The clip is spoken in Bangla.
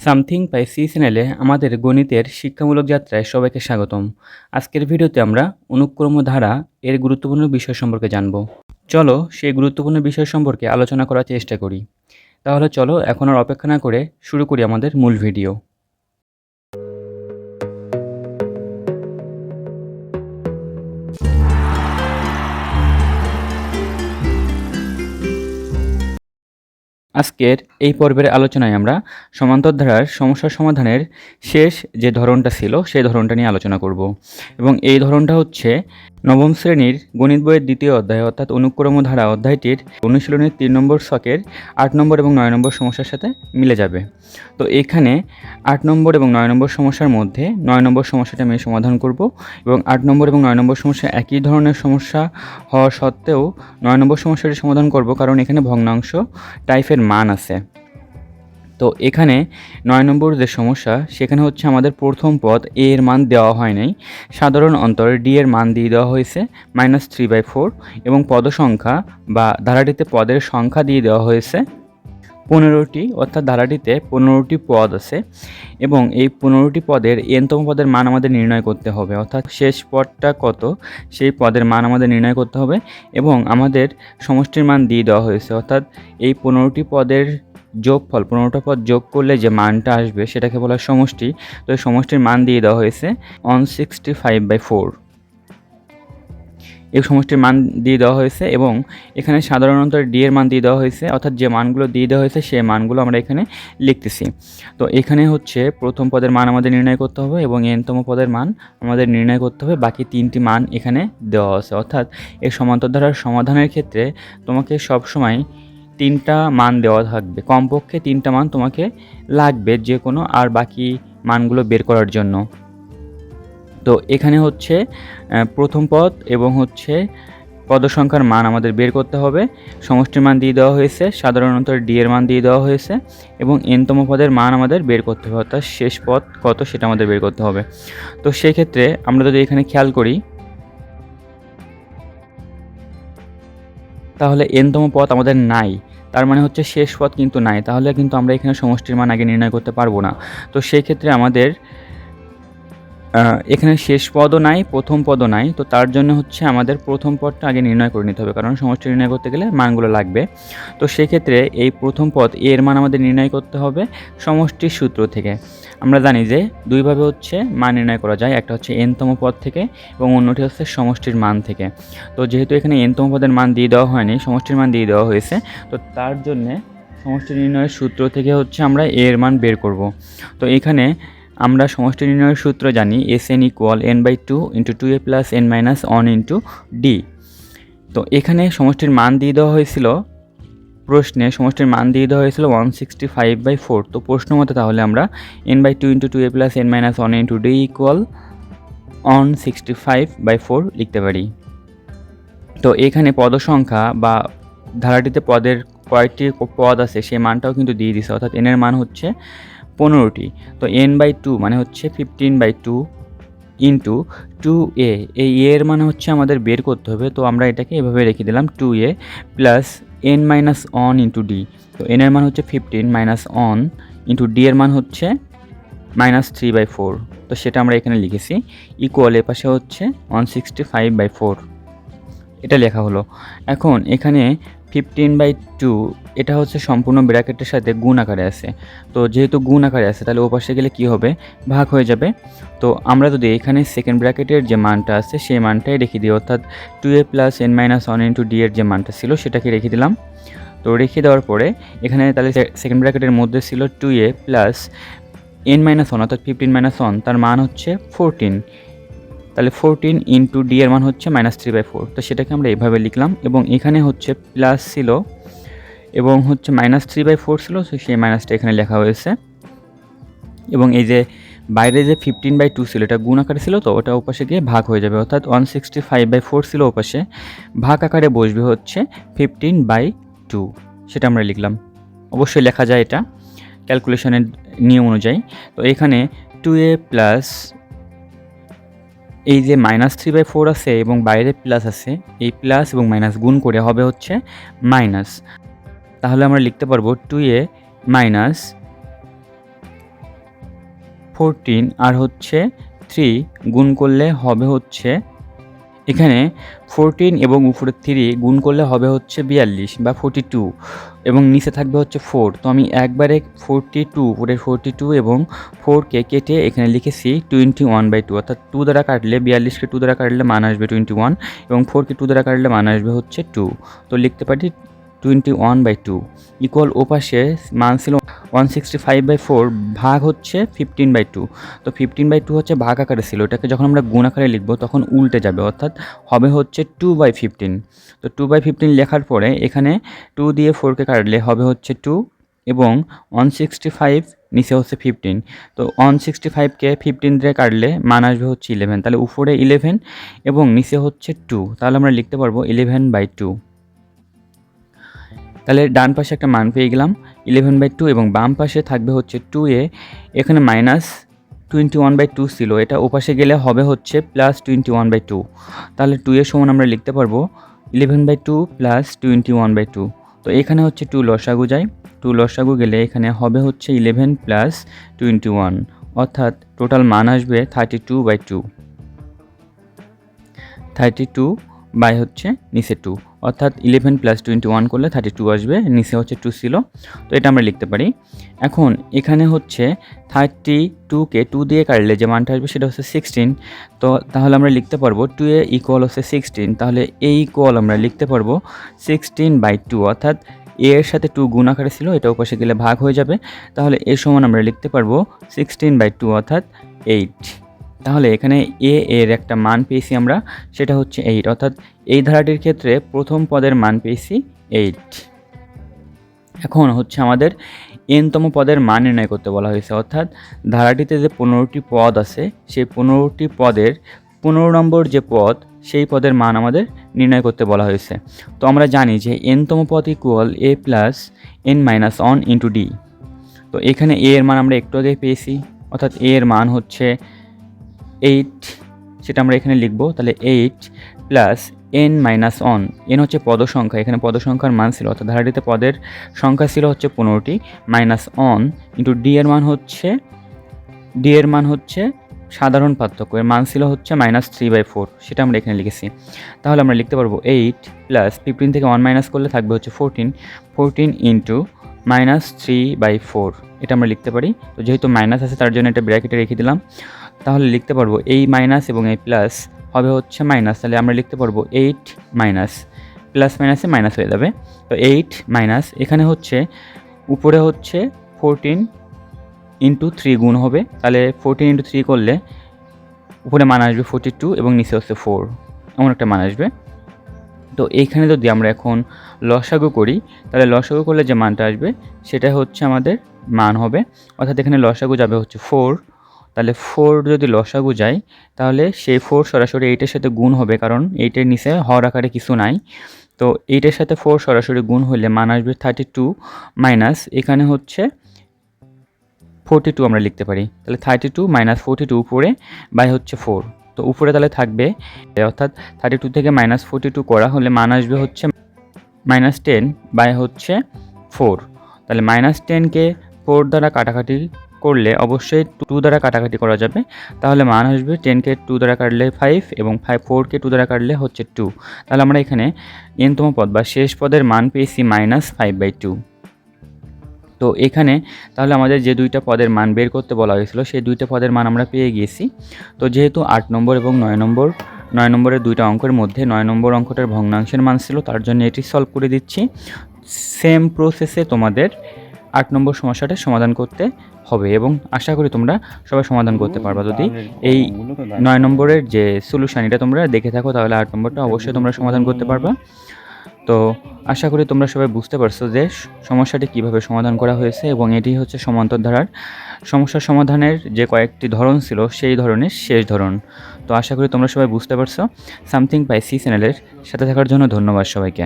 সামথিং বাই সি চ্যানেলে আমাদের গণিতের শিক্ষামূলক যাত্রায় সবাইকে স্বাগতম। আজকের ভিডিওতে আমরা অনুক্রম ধারা এর গুরুত্বপূর্ণ বিষয় সম্পর্কে জানব। চলো সেই গুরুত্বপূর্ণ বিষয় সম্পর্কে আলোচনা করার চেষ্টা করি। তাহলে চলো এখন আর অপেক্ষা না করে শুরু করি আমাদের মূল ভিডিও। আজকের এই পর্বের আলোচনায় আমরা সমান্তর ধারার সমস্যা সমাধানের শেষ যে ধরনটা ছিল সেই ধরনটা নিয়ে আলোচনা করব এবং এই ধরনটা হচ্ছে নবম শ্রেণীর গণিত বইয়ের দ্বিতীয় অধ্যায় অর্থাৎ অনুক্রম ধারা অধ্যায়টির অনুশীলনের 3 নম্বর ছকের 8 নম্বর এবং 9 নম্বর সমস্যার সাথে মিলে যাবে। তো এখানে 8 নম্বর এবং 9 নম্বর সমস্যার মধ্যে 9 নম্বর সমস্যাটা আমি সমাধান করব এবং 8 নম্বর এবং 9 নম্বর সমস্যা একই ধরনের সমস্যা হওয়া সত্ত্বেও 9 নম্বর সমস্যাটি সমাধান করব কারণ এখানে ভগ্নাংশ টাইপের মান আছে। তো এখানে 9 নম্বর যে সমস্যা সেখানে হচ্ছে আমাদের প্রথম পদ এ এর মান দেওয়া হয় নাই, সাধারণ অন্তরে ডি এর মান দিয়ে দেওয়া হয়েছে -3/4 এবং পদ সংখ্যা বা ধারাটিতে পদের সংখ্যা দিয়ে দেওয়া হয়েছে 15টি, অর্থাৎ ধারাটিতে 15টি পদ আছে এবং এই 15টি পদের এনতম পদের মান আমাদের নির্ণয় করতে হবে, অর্থাৎ শেষ পদটা কত সেই পদের মান আমাদের নির্ণয় করতে হবে এবং আমাদের সমষ্টির মান দিয়ে দেওয়া হয়েছে, অর্থাৎ এই 15টি পদের যোগফল 15টা পদ যোগ করলে যে মানটা আসবে সেটাকে বলা হয় সমষ্টি। তো এই সমষ্টির মান দিয়ে দেওয়া হয়েছে 165/4। এই সমষ্টির মান দিয়ে দেওয়া হয়েছে এবং এখানে সাধারণত ডি এর মান দিয়ে দেওয়া হয়েছে, অর্থাৎ যে মানগুলো দিয়ে দেওয়া হয়েছে সেই মানগুলো আমরা এখানে লিখতেছি। তো এখানে হচ্ছে প্রথম পদের মান আমাদের নির্ণয় করতে হবে এবং এনতম পদের মান আমাদের নির্ণয় করতে হবে। বাকি 3টি মান এখানে দেওয়া আছে, অর্থাৎ এই সমান্তর ধারার সমাধানের ক্ষেত্রে তোমাকে সবসময় 3টা মান দেওয়া থাকবে, কমপক্ষে 3টা মান তোমাকে লাগবে যে কোনো আর বাকি মানগুলো বের করার জন্য। তো এখানে হচ্ছে প্রথম পদ এবং হচ্ছে পদ সংখ্যার মান আমাদের বের করতে হবে, সমষ্টির মান দিয়ে দেওয়া হয়েছে, সাধারণত ডি এর মান দিয়ে দেওয়া হয়েছে এবং এনতম পদের মান আমাদের বের করতে হবে, অর্থাৎ শেষ পদ কত সেটা আমাদের বের করতে হবে। তো সেক্ষেত্রে আমরা যদি এখানে খেয়াল করি তাহলে এনতম পদ আমাদের নাই, তার মানে হচ্ছে শেষ পদ কিন্তু নাই, তাহলে কিন্তু আমরা এখানে সমষ্টির মান আগে নির্ণয় করতে পারবো না। তো সেই ক্ষেত্রে আমাদের এখানে শেষ পদও নাই, প্রথম পদও নাই, তো তার জন্য হচ্ছে আমাদের প্রথম পদটা আগে নির্ণয় করে নিতে হবে, কারণ সমষ্টি নির্ণয় করতে গেলে মানগুলো লাগবে। তো সেক্ষেত্রে এই প্রথম পদ এর মান আমাদের নির্ণয় করতে হবে সমষ্টির সূত্র থেকে। আমরা জানি যে দুইভাবে হচ্ছে মান নির্ণয় করা যায়, একটা হচ্ছে এনতম পদ থেকে এবং অন্যটি হচ্ছে সমষ্টির মান থেকে। তো যেহেতু এখানে এনতম পদের মান দিয়ে দেওয়া হয়নি, সমষ্টির মান দিয়ে দেওয়া হয়েছে, তো তার জন্যে সমষ্টি নির্ণয়ের সূত্র থেকে হচ্ছে আমরা এর মান বের করব। তো এখানে আমরা সমষ্টি নির্ণয়ের সূত্র জানি Sn = n/2 × 2a + n - 1 × d। তো এখানে সমষ্টির মান দিয়ে দেওয়া হয়েছিল, প্রশ্নে সমষ্টির মান দিয়ে দেওয়া হয়েছিল 165/4। তো প্রশ্ন মতে তাহলে আমরা n/2 × 2a + n - 1 × d = 165/4 লিখতে পারি। তো এখানে পদ সংখ্যা বা ধারাটিতে পদের কয়টি পদ আছে সেই মানটাও কিন্তু দিয়ে দিছে, অর্থাৎ n এর মান হচ্ছে 15টি। তো n/2 মানে হচ্ছে 15/2 ইন্টু 2a, এই এর মানে হচ্ছে আমাদের বের করতে হবে। তো আমরা এটাকে এভাবে রেখে দিলাম 2a plus n - 1 into d। তো n এর মান হচ্ছে 15 - 1 ইন্টু d এর মান হচ্ছে -3/4। তো সেটা আমরা এখানে লিখেছি ইকুয়াল এ পাশে হচ্ছে 165/4, এটা লেখা হলো। এখন এখানে 15/2 এটা হচ্ছে সম্পূর্ণ ব্র্যাকেটের সাথে গুণ আকারে আছে। তো যেহেতু গুণ আকারে আছে তাহলে ওপাশে গেলে কি হবে, ভাগ হয়ে যাবে। তো আমরা যদি এখানে সেকেন্ড ব্র্যাকেটের যে মানটা আছে সেই মানটাই রেখে দিই, অর্থাৎ 2a + n - 1 × d এর যে মানটা ছিল সেটাকে রেখে দিলাম। তো রেখে দেওয়ার পরে এখানে তাহলে সেকেন্ড ব্র্যাকেটের মধ্যে ছিল 2a + n - 1 অর্থাৎ 15 - 1, তার মান হচ্ছে 14। তাহলে 14 ইন্টু ডি এর মান হচ্ছে -3/4। তো সেটাকে আমরা এভাবে লিখলাম এবং এখানে হচ্ছে প্লাস ছিল এবং হচ্ছে -3/4 ছিল, সেই মাইনাসটা এখানে লেখা হয়েছে এবং এই যে বাইরে যে 15/2 ছিল এটা গুণ আকারে ছিল, তো ওটা ওপাশে গিয়ে ভাগ হয়ে যাবে, অর্থাৎ 165/4 ছিল ওপাশে, ভাগ আকারে বসবে হচ্ছে 15/2, সেটা আমরা লিখলাম। অবশ্যই লেখা যায় এটা ক্যালকুলেশনের নিয়ম অনুযায়ী। তো এখানে 2a প্লাস এই যে -3/4 আছে এবং বাইরে প্লাস আছে, এই প্লাস এবং মাইনাস গুণ করে হবে হচ্ছে মাইনাস। তাহলে আমরা লিখতে পারবো 2a - 14 আর হচ্ছে 3 গুণ করলে হবে হচ্ছে, এখানে 14 এবং উপরে 3 গুণ করলে হবে হচ্ছে 42 বা 42 এবং নিচে থাকবে হচ্ছে 4। তো আমি একবারে 42 উপরে 42 এবং 4কে কেটে এখানে লিখেছি 21/2, অর্থাৎ 2 দ্বারা কাটলে 42কে 2 দ্বারা কাটলে মান আসবে 21 এবং 4কে 2 দ্বারা কাটলে মান আসবে হচ্ছে 2। তো লিখতে পারি 21/2 ইকুয়াল ওপাশে মান ছিল 165/4 ভাগ হচ্ছে 15/2। তো 15/2 হচ্ছে ভাগ আকারে ছিল, এটাকে যখন আমরা গুণ আকারে লিখবো তখন উল্টে যাবে, অর্থাৎ হবে হচ্ছে 2/15। তো 2/15 লেখার পরে এখানে 2 দিয়ে 4কে কাটলে হবে হচ্ছে 2 এবং 165 নিচে হচ্ছে 15। তো 165কে 15 দিয়ে কাটলে মান আসবে হচ্ছে 11, তাহলে উপরে 11 এবং নিচে হচ্ছে 2, তাহলে আমরা লিখতে পারবো 11/2। তাহলে ডান পাশে একটা মান পেয়ে গেলাম 11/2 এবং বাম পাশে থাকবে হচ্ছে 2a, এখানে মাইনাস 21/2 ছিল, এটা ওপাশে গেলে হবে হচ্ছে প্লাস 21/2। তাহলে 2 এর সমান আমরা লিখতে পারবো 11/2 প্লাস 21/2। তো এখানে হচ্ছে 2 লসাগু যায়, 2 লসাগু গেলে এখানে হবে হচ্ছে 11 প্লাস 21, অর্থাৎ টোটাল মান আসবে 32/2। 32 বাই হচ্ছে নিচে 2, অর্থাৎ 11 প্লাস 21 করলে 32 আসবে, নিচে হচ্ছে 2 ছিল। তো এটা আমরা লিখতে পারি। এখন এখানে হচ্ছে 32কে 2 দিয়ে কাটলে যে মানটা আসবে সেটা হচ্ছে 16। তো তাহলে আমরা লিখতে পারবো 2a ইকুয়াল হচ্ছে 16, তাহলে a ইকুয়াল আমরা লিখতে পারবো 16/2, অর্থাৎ a এর সাথে 2 গুণ আকারে ছিল, এটা ওপাশে গেলে ভাগ হয়ে যাবে, তাহলে এর সমান আমরা লিখতে পারবো 16/2 অর্থাৎ 8। তাহলে এখানে এ এর একটা মান পেয়েছি আমরা, সেটা হচ্ছে 8, অর্থাৎ এই ধারাটির ক্ষেত্রে প্রথম পদের মান পেয়েছি 8। এখন হচ্ছে আমাদের এনতম পদের মান নির্ণয় করতে বলা হয়েছে, অর্থাৎ ধারাটিতে যে 15টি পদ আছে সেই 15টি পদের 15 নম্বর যে পদ সেই পদের মান আমাদের নির্ণয় করতে বলা হয়েছে। তো আমরা জানি যে এনতম পদ equal a plus n-1 into D. তো এখানে a এর মান আমরা একটু আগে পেয়েছি, অর্থাৎ a এর মান হচ্ছে 8, সেটা আমরা এখানে লিখব। তাহলে 8 প্লাস n-1, n হচ্ছে পদ সংখ্যা, এখানে পদ সংখ্যার মান ছিল, অর্থাৎ ধারাটিতে পদের সংখ্যা ছিল হচ্ছে 15টি, -1 ইন্টু ডি এর মান হচ্ছে সাধারণ পার্থক্য, এর মান ছিল হচ্ছে -3/4, সেটা আমরা এখানে লিখেছি। তাহলে আমরা লিখতে পারবো 8 প্লাস 15 থেকে 1 মাইনাস করলে থাকবে হচ্ছে 14 ইন্টু -3/4, এটা আমরা লিখতে পারি। তো যেহেতু মাইনাস আছে তার জন্য এটা ব্র্যাকেটে রেখে দিলাম। তাহলে লিখতে পারবো এই মাইনাস এবং এই প্লাস হবে হচ্ছে মাইনাস, তাহলে আমরা লিখতে পারবো 8 মাইনাস, প্লাস মাইনাসে মাইনাস হয়ে যাবে। তো 8 মাইনাস এখানে হচ্ছে উপরে হচ্ছে 14 ইন্টু 3 গুণ হবে, তাহলে 14 ইন্টু 3 করলে উপরে মান আসবে 42 এবং নিচে হচ্ছে 4, এমন একটা মান আসবে। তো এইখানে যদি আমরা এখন লসাগু করি, তাহলে লসাগু করলে যে মানটা আসবে সেটা হচ্ছে আমাদের মান হবে, অর্থাৎ এখানে লসাগু যাবে হচ্ছে 4। তাহলে 4 যদি লসাগু যায় তাহলে সেই 4 সরাসরি 8 এর সাথে গুণ হবে, কারণ 8 এর নিচে হর আকারে কিছু নাই। তো 8 এর সাথে 4 সরাসরি গুণ হলে মান আসবে 32 মাইনাস এখানে হচ্ছে 42 আমরা লিখতে পারি। তাহলে 32 মাইনাস 42 উপরে বাই হচ্ছে 4। তো উপরে তাহলে থাকবে, অর্থাৎ 32 থেকে -42 করা হলে মান আসবে হচ্ছে -10 বাই হচ্ছে 4। তাহলে -10কে 4 দ্বারা কাটাকাটি করলে অবশ্যই 2 দ্বারা কাটাকাটি করা যাবে, তাহলে মান আসবে 10কে 2 দ্বারা কাটলে 5 এবং 4কে 2 দ্বারা কাটলে হচ্ছে 2। তাহলে আমরা এখানে এনতম পদ বা শেষ পদের মান পেয়েছি -5/2। তো এখানে তাহলে আমাদের যে দুইটা পদের মান বের করতে বলা হয়েছিল সেই দুইটা পদের মান আমরা পেয়ে গিয়েছি। তো যেহেতু 8 নম্বর এবং 9 নম্বরের দুইটা অঙ্কের মধ্যে 9 নম্বর অঙ্কটার ভগ্নাংশের মান ছিল, তার জন্য এটি সলভ করে দিচ্ছি। সেম প্রসেসে তোমাদের 8 নম্বর সমস্যাটা সমাধান করতে হবে এবং আশা করি তোমরা সবাই সমাধান করতে পারবা। যদি এই 9 নম্বরের যে সলিউশন এটা তোমরা দেখে থাকো তাহলে 8 নম্বরটা অবশ্যই তোমরা সমাধান করতে পারবা। তো আশা করি তোমরা সবাই বুঝতে পারছো যে সমস্যাটি কিভাবে সমাধান করা হয়েছে এবং এটি হচ্ছে সমান্তর ধারার সমস্যার সমাধানের যে কয়েকটি ধরন ছিল সেই ধরনের শেষ ধরন। তো আশা করি তোমরা সবাই বুঝতে পারছো। সামথিং বাই সি চ্যানেলের সাথে থাকার জন্য ধন্যবাদ সবাইকে।